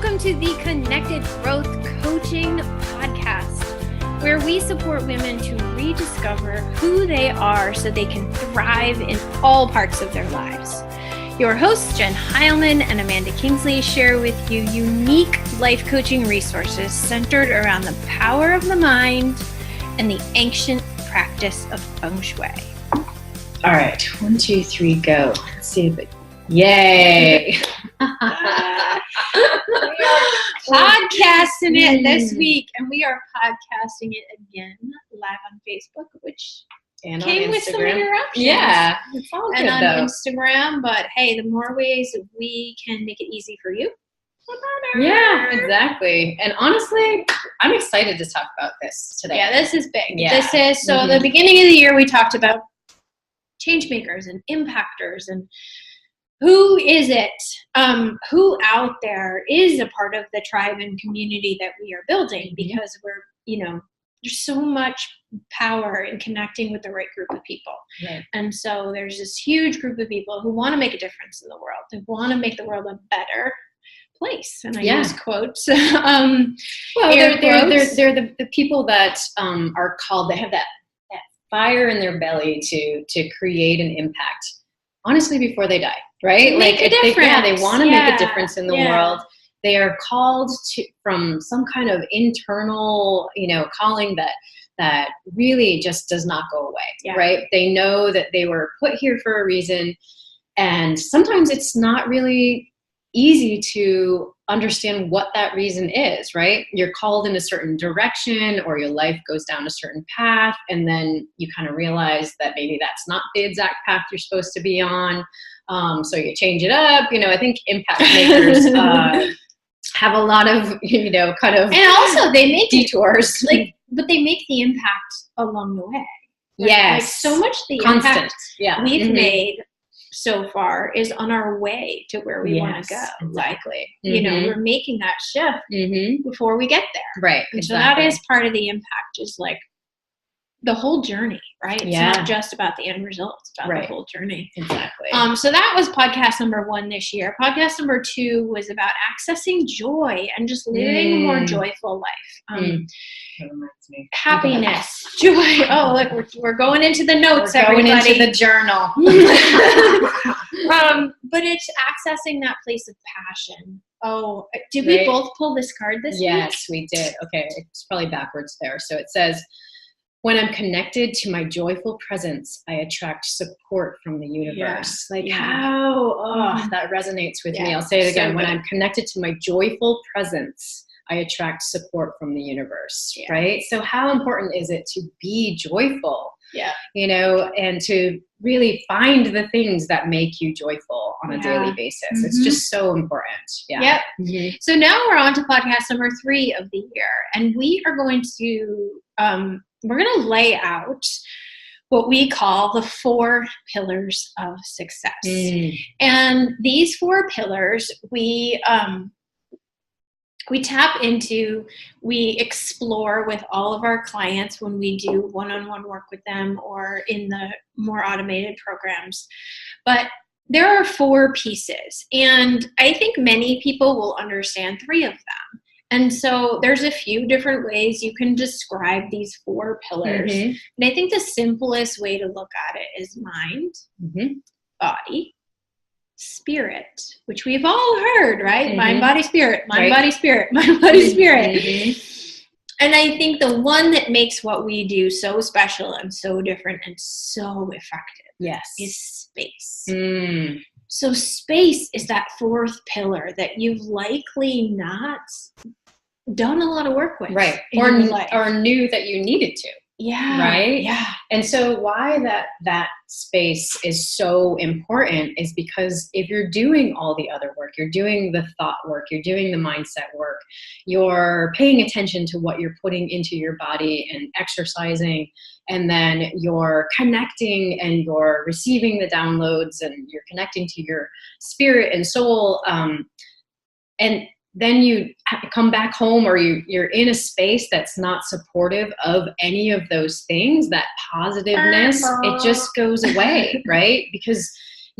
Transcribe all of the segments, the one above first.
Welcome to the Connected Growth Coaching Podcast, where we support women to rediscover who they are so they can thrive in all parts of their lives. Your hosts, Jen Heilman and Amanda Kingsley, share with you unique life coaching resources centered around the power of the mind and the ancient practice of feng shui. All right, 1, 2, 3, go. Let's see if it. Yay! Podcasting it this week, and we are podcasting it again live on Facebook, which And came on with some Instagram. interruptions. Yeah, it's all good And on though. Instagram, but hey, the more ways we can make it easy for you, the better. Yeah, exactly. And honestly, I'm excited to talk about this today. Yeah, this is big. Yeah. This is the beginning of the year. We talked about change makers and impactors and who is it? Who out there is a part of the tribe and community that we are building? Because we're, there's so much power in connecting with the right group of people. Right. And so there's this huge group of people who want to make a difference in the world. They want to make the world a better place. And I use quotes. Well, they're quotes. the people that are called. They have that fire in their belly to create an impact. Honestly, before they die, right? Make a difference. They want to make a difference in the world. They are called from some kind of internal, calling that really just does not go away, right? They know that they were put here for a reason, and sometimes it's not really easy to understand what that reason is, right? You're called in a certain direction, or your life goes down a certain path, and then you kind of realize that maybe that's not the exact path you're supposed to be on. So you change it up. I think impact makers have a lot of, and also they make detours, but they make the impact along the way. Yes, so much the constant. Impact we've made so far is on our way to where we want to go. Exactly. We're making that shift before we get there. Right. And so that is part of the impact, is like the whole journey, right? It's not just about the end result. It's about the whole journey. Exactly. So that was podcast number 1 this year. Podcast number 2 was about accessing joy and just living a more joyful life. That reminds me. Happiness, joy. Oh, look, we're going into the notes, going everybody. into the journal. But it's accessing that place of passion. Oh, did we both pull this card this week? Yes, we did. Okay, it's probably backwards there. So it says, when I'm connected to my joyful presence, I attract support from the universe. How that resonates with me. I'll say it again. When I'm connected to my joyful presence, I attract support from the universe, right? So how important is it to be joyful? And to really find the things that make you joyful on a daily basis. It's just so important. So now we're on to podcast number 3 of the year, and we are going to lay out what we call the 4 pillars of success. And these 4 pillars we tap into, we explore with all of our clients when we do one-on-one work with them or in the more automated programs. But there are 4 pieces, and I think many people will understand 3 of them. And so there's a few different ways you can describe these 4 pillars. And I think the simplest way to look at it is mind, body, spirit, which we've all heard, right? Mind, body, spirit, mind, body, spirit, mind, body, spirit. And I think the one that makes what we do so special and so different and so effective is space. So space is that 4th pillar that you've likely not done a lot of work with. Right. Or knew that you needed to. Yeah. Right? Yeah. And so why that space is so important is because if you're doing all the other work, you're doing the thought work, you're doing the mindset work, you're paying attention to what you're putting into your body and exercising, and then you're connecting and you're receiving the downloads and you're connecting to your spirit and soul. And then you come back home, or you're in a space that's not supportive of any of those things, that positiveness, it just goes away, right? Because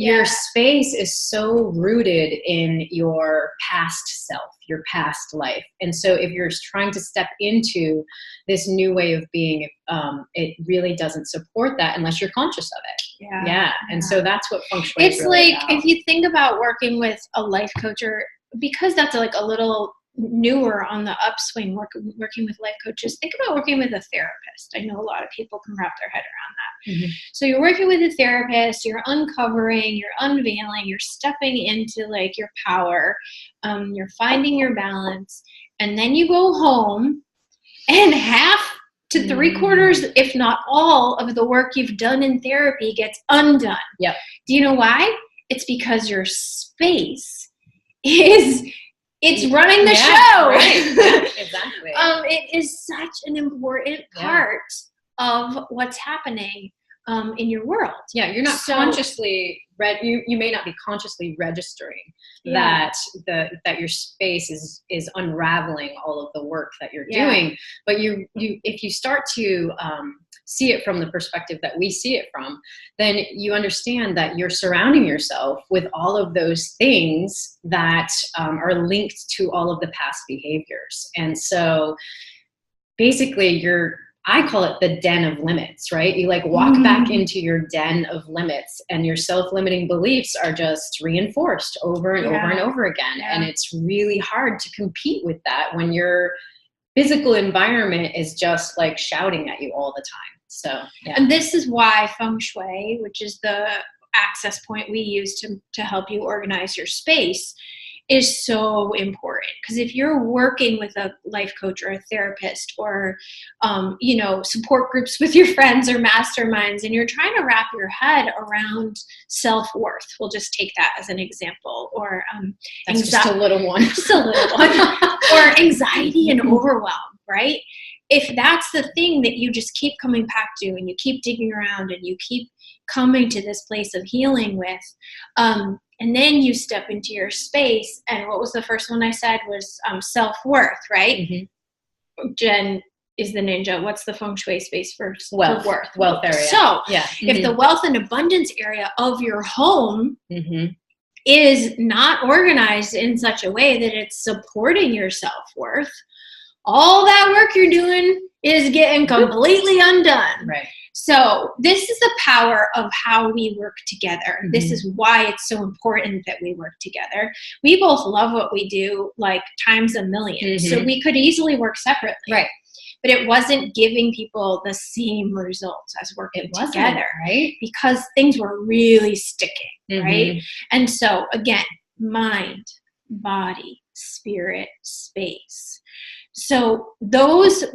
your space is so rooted in your past self, your past life. And so if you're trying to step into this new way of being, it really doesn't support that unless you're conscious of it. Yeah. And so that's what feng shui is really about. If you think about working with a life coach, or because that's like a little newer on the upswing, working with life coaches, think about working with a therapist. I know a lot of people can wrap their head around that. Mm-hmm. So you're working with a therapist, you're uncovering, you're unveiling, you're stepping into like your power, you're finding your balance, and then you go home and half to 3/4, if not all, of the work you've done in therapy gets undone. Yep. Do you know why? It's because your space it's running the show. Right. Yeah, exactly. It is such an important part of what's happening in your world. Yeah, you're not consciously you may not be consciously registering that your space is unraveling all of the work that you're doing. But you if you start to see it from the perspective that we see it from, then you understand that you're surrounding yourself with all of those things that are linked to all of the past behaviors. And so basically I call it the den of limits, right? You like walk back into your den of limits, and your self-limiting beliefs are just reinforced over and over and over again. Yeah. And it's really hard to compete with that when your physical environment is just like shouting at you all the time. So, and this is why feng shui, which is the access point we use to help you organize your space, is so important. Because if you're working with a life coach or a therapist, or support groups with your friends or masterminds, and you're trying to wrap your head around self-worth, we'll just take that as an example, or that's just a little one, or anxiety and overwhelm, right? If that's the thing that you just keep coming back to, and you keep digging around, and you keep coming to this place of healing with, and then you step into your space, and what was the first one I said was self-worth, right? Mm-hmm. Jen is the ninja. What's the feng shui space for worth? Wealth area. So if the wealth and abundance area of your home is not organized in such a way that it's supporting your self-worth, all that work you're doing is getting completely undone. Right. So this is the power of how we work together. Mm-hmm. This is why it's so important that we work together. We both love what we do, like times a million. Mm-hmm. So we could easily work separately. Right. But it wasn't giving people the same results as working together. Right. Because things were really sticking. Right. And so again, mind, body, spirit, space. So those,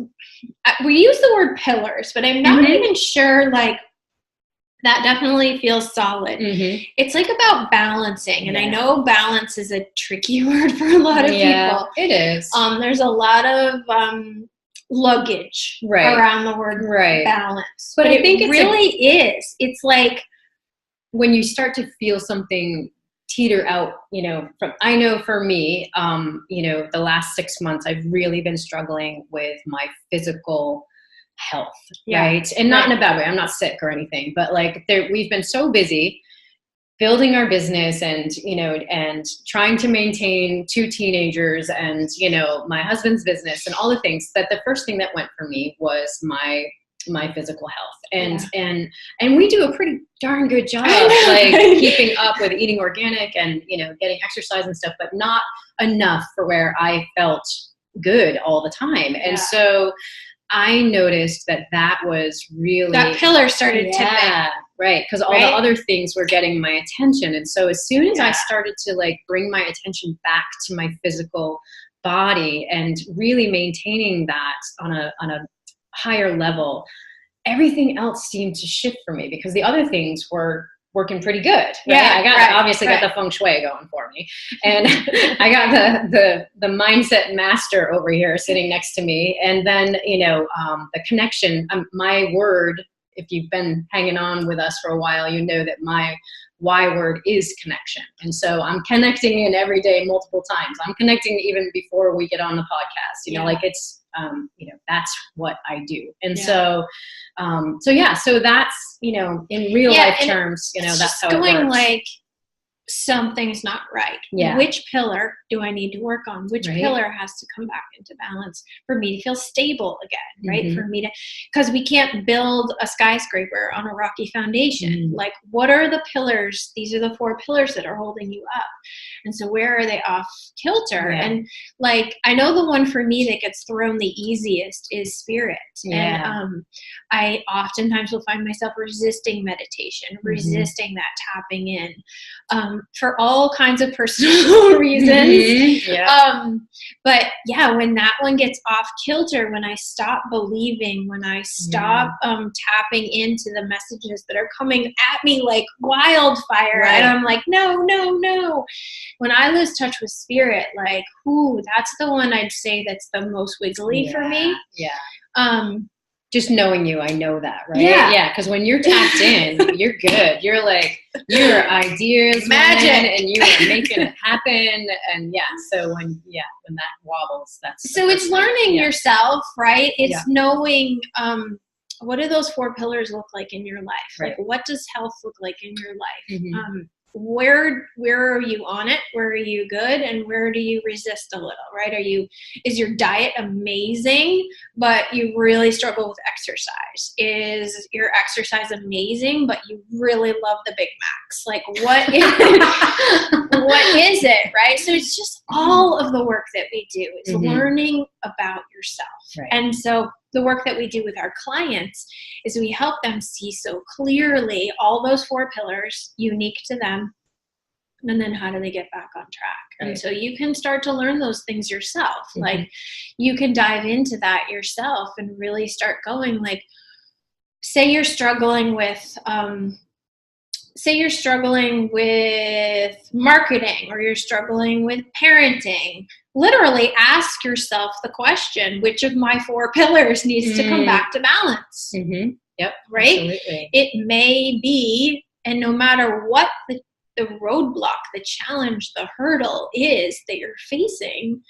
we use the word pillars, but I'm not even sure, like, that definitely feels solid. Mm-hmm. It's like about balancing. And I know balance is a tricky word for a lot of people. It is. There's a lot of luggage around the word balance. But I think it really is. It's like when you start to feel something teeter out, I know for me, the last 6 months, I've really been struggling with my physical health, right? And not in a bad way. I'm not sick or anything, but like we've been so busy building our business and trying to maintain 2 teenagers and, my husband's business and all the things, that the first thing that went for me was my physical health. And we do a pretty darn good job, like keeping up with eating organic and, getting exercise and stuff, but not enough for where I felt good all the time. And so I noticed that was really, that pillar started tipping. Right. Because all the other things were getting my attention. And so as soon as I started to like bring my attention back to my physical body and really maintaining that on a higher level, everything else seemed to shift for me because the other things were working pretty good. Right? I got the feng shui going for me, and I got the mindset master over here sitting next to me, and then the connection. My word, if you've been hanging on with us for a while, you know that my Y word is connection. And so I'm connecting in every day multiple times. I'm connecting even before we get on the podcast, like that's what I do. And so that's, in real life terms, that's how it works. Like, something's not right. Yeah. Which pillar do I need to work on? Which pillar has to come back into balance for me to feel stable again, right? For me to, because we can't build a skyscraper on a rocky foundation. Like, what are the pillars? These are the 4 pillars that are holding you up. And so where are they off kilter? Yeah. And like, I know the one for me that gets thrown the easiest is spirit. Yeah. And I oftentimes will find myself resisting meditation, resisting that tapping in. For all kinds of personal reasons. But yeah, when that one gets off kilter, when I stop believing, when I stop tapping into the messages that are coming at me like wildfire, and I'm like, no. When I lose touch with spirit, like, that's the one I'd say that's the most wiggly for me. Just knowing you, I know that, right? Yeah. Because when you're tapped in, you're good. You're like, your ideas, magic, and you are making it happen. And so when that wobbles, that's so it's learning yourself, right? It's knowing what do those 4 pillars look like in your life? Like, what does health look like in your life? Where are you on it? Where are you good? And where do you resist a little, right? Is your diet amazing, but you really struggle with exercise? Is your exercise amazing, but you really love the Big Macs? Like, what is it, right? So it's just all of the work that we do. It's learning about yourself. Right. And so the work that we do with our clients is we help them see so clearly all those 4 pillars unique to them. And then how do they get back on track? Right. And so you can start to learn those things yourself. Like, you can dive into that yourself and really start going, like, say you're struggling with marketing, or you're struggling with parenting. Literally ask yourself the question, which of my 4 pillars needs to come back to balance? Yep. Right? Absolutely. It may be, and no matter what the roadblock, the challenge, the hurdle is that you're facing,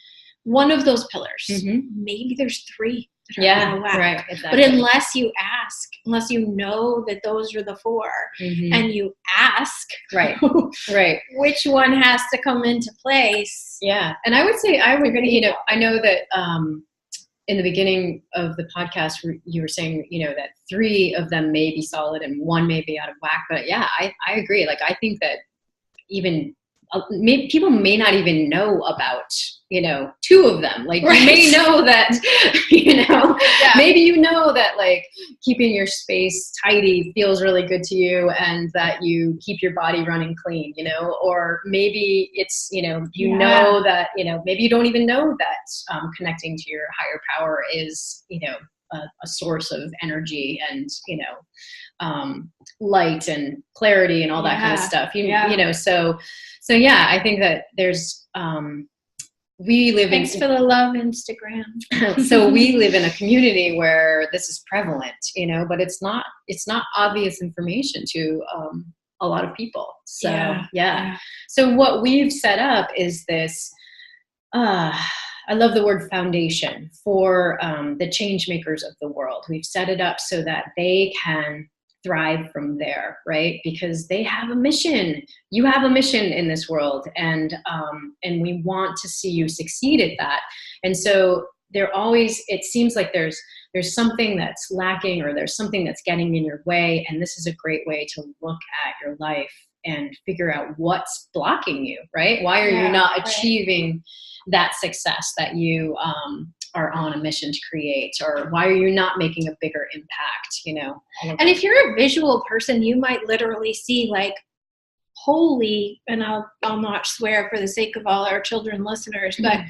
one of those pillars, maybe there's 3 that are out of whack. Right, exactly. But unless you ask, unless you know that those are the 4, and you ask, which one has to come into place? Yeah. And I would say, I know that in the beginning of the podcast, you were saying, that 3 of them may be solid and 1 may be out of whack. But I agree. Like, I think that even people may not even know about, 2 of them. Like, you may know that, maybe that, like, keeping your space tidy feels really good to you, and that you keep your body running clean, or maybe it's, know that, maybe you don't even know that connecting to your higher power is, a source of energy and, light and clarity and all that kind of stuff. So I think that there's, we live Thanks for the love, Instagram. So we live in a community where this is prevalent, but it's not obvious information to a lot of people. So, So what we've set up is this, I love the word foundation for the change makers of the world. We've set it up so that they can thrive from there, right? Because they have a mission. You have a mission in this world, and we want to see you succeed at that. And so it seems like there's something that's lacking, or there's something that's getting in your way. And this is a great way to look at your life and figure out what's blocking you, right? Why are you not achieving that success that you are on a mission to create? Or why are you not making a bigger impact, And if you're a visual person, you might literally see, like, holy, and I'll not swear for the sake of all our children listeners, but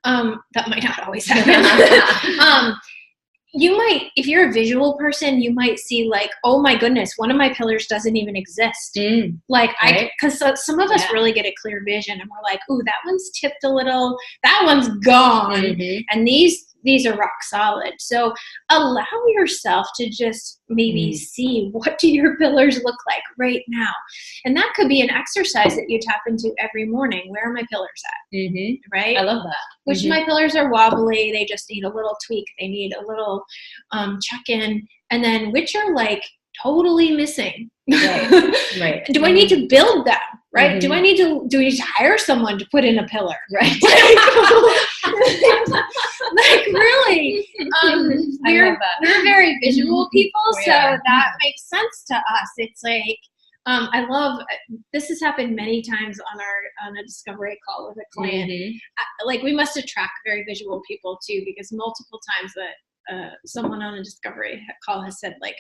that might not always happen. You might, if you're a visual person, you might see, like, oh my goodness, one of my pillars doesn't even exist. Like, because some of us really get a clear vision, and we're like, ooh, that one's tipped a little, that one's gone. And these are rock solid. So allow yourself to just maybe see, what do your pillars look like right now? And that could be an exercise that you tap into every morning. Where are my pillars at? Right? I love that. Which of my pillars are wobbly, they just need a little tweak, they need a little check-in. And then which are like totally missing. Right. Do I need to build them? Right? Do we need to hire someone to put in a pillar? Right. Like really, we're very visual people, so that makes sense to us. It's like, I love, this has happened many times on a discovery call with a client. Like we must attract very visual people too, because multiple times that someone on a discovery call has said like,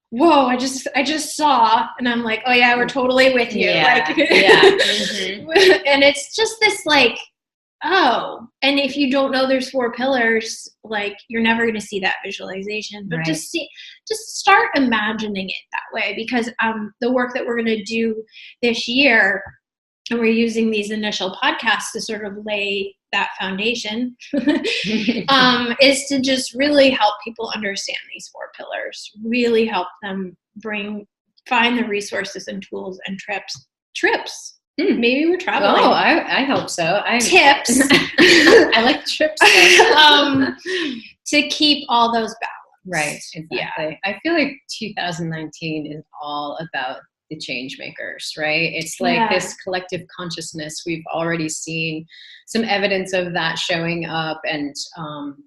whoa, I just saw, and I'm like, oh yeah, we're totally with you. And it's just this like, oh, and if you don't know there's 4 pillars, like you're never going to see that visualization, but just start imagining it that way, because the work that we're going to do this year, and we're using these initial podcasts to sort of lay that foundation, is to just really help people understand these 4 pillars, really help them find the resources and tools and trips. Maybe we're traveling. Oh, I hope so. Tips. I like trips. To keep all those balanced. Right, exactly. Yeah. I feel like 2019 is all about the change makers, right? It's like this collective consciousness. We've already seen some evidence of that showing up, and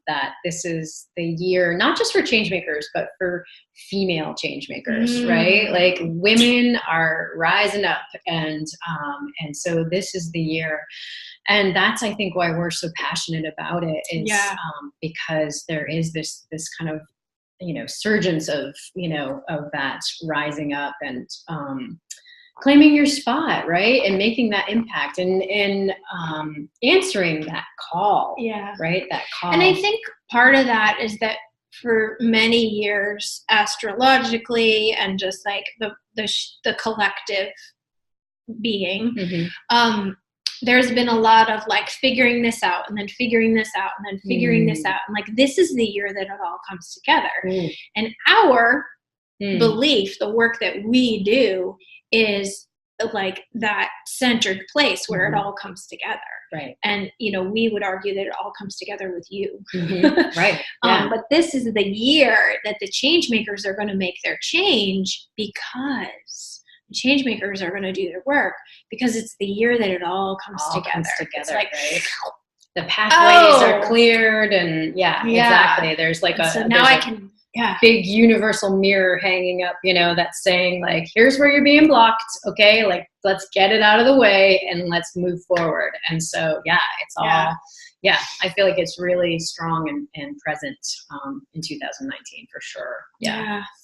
that this is the year, not just for change makers, but for female change makers, right? Like women are rising up, and so this is the year. And that's, I think, why we're so passionate about it, is because there is this kind of, surgence of that rising up and claiming your spot, right? And making that impact and answering that call, right? That call. And I think part of that is that for many years, astrologically and just like the collective being, there's been a lot of like figuring this out and then figuring this out and then figuring this out. And like, this is the year that it all comes together. And our belief, the work that we do, is like that centered place where it all comes together. Right. And, we would argue that it all comes together with you. Right. Yeah. But this is the year that the change makers are going to make their change, because change makers are going to do their work, because it's the year that it all comes together. It's like, right? The pathways are cleared, and exactly. There's like big universal mirror hanging up, that's saying like, here's where you're being blocked. Okay. Like, let's get it out of the way and let's move forward. And so, it's all, I feel like it's really strong and present in 2019 for sure.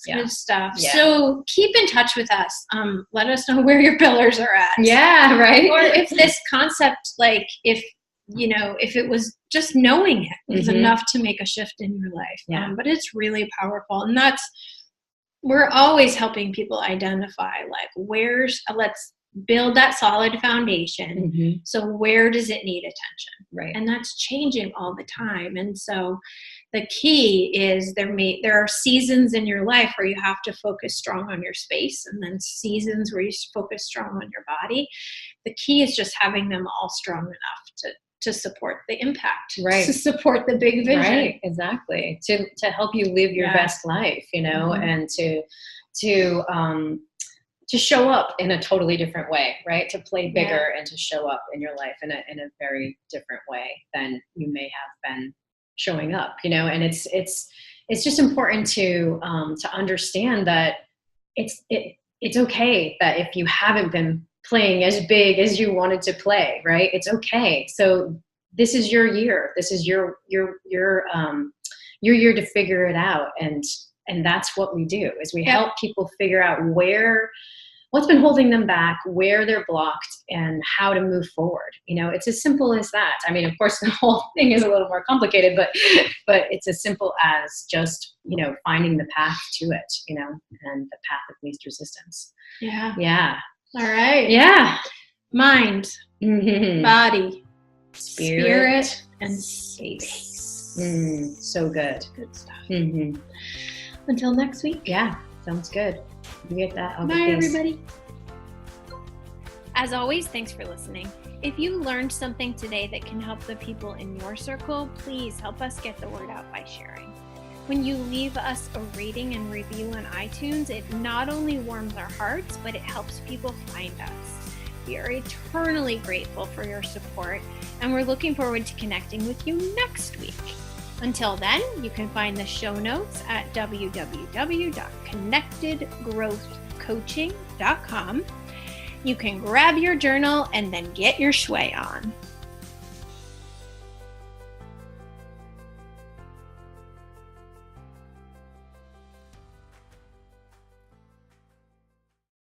Good stuff. So keep in touch with us. Let us know where your pillars are at. Yeah, right. Or if this concept, like if it was just knowing it was enough to make a shift in your life. But it's really powerful. And we're always helping people identify like, let's build that solid foundation. So where does it need attention? Right. And that's changing all the time. And so the key is there are seasons in your life where you have to focus strong on your space, and then seasons where you focus strong on your body. The key is just having them all strong enough to support the impact, to support the big vision. Right, exactly. To help you live your best life, and to show up in a totally different way, right? To play bigger and to show up in your life in a very different way than you may have been showing up, and it's just important to understand that it's okay that if you haven't been playing as big as you wanted to play, right? It's okay. So this is your year. This is your year to figure it out. And that's what we do, is we help people figure out what's been holding them back, where they're blocked, and how to move forward. It's as simple as that. I mean, of course, the whole thing is a little more complicated, but it's as simple as just, finding the path to it, and the path of least resistance. Yeah. Yeah. All right. Yeah. Mind, body, spirit, and space. So good. Good stuff. Mm-hmm. Until next week. Yeah, sounds good. You get that. Bye, everybody. As always, thanks for listening. If you learned something today that can help the people in your circle, please help us get the word out by sharing. When you leave us a rating and review on iTunes, it not only warms our hearts, but it helps people find us. We are eternally grateful for your support, and we're looking forward to connecting with you next week. Until then, you can find the show notes at www.connectedgrowthcoaching.com. You can grab your journal and then get your shui on.